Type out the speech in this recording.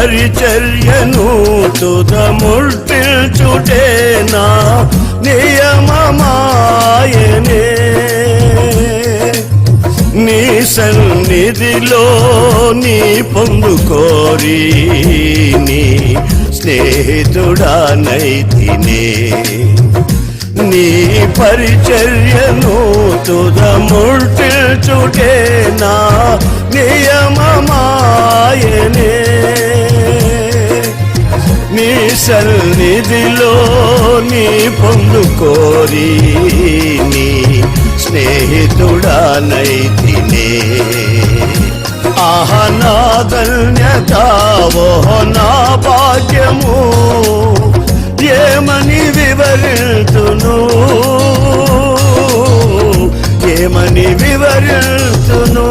పరిచర్యను తుదముట్టిల్చుటే నా నియమమాయనే నీ సన్నిధిలో నీ పొందుకోరి నీ స్నేహితుడానైతినే నీ పరిచర్యను తుదముట్టిల్చుటే నా నియమమాయనే నీ సన్నిధిలో నీ పొందుకోరి నీ స్నేహితుడానైతినే ఆహ నా ధన్యత ఓహో నా భాగ్యము ఏమని వివరించును ఏమని వివరించును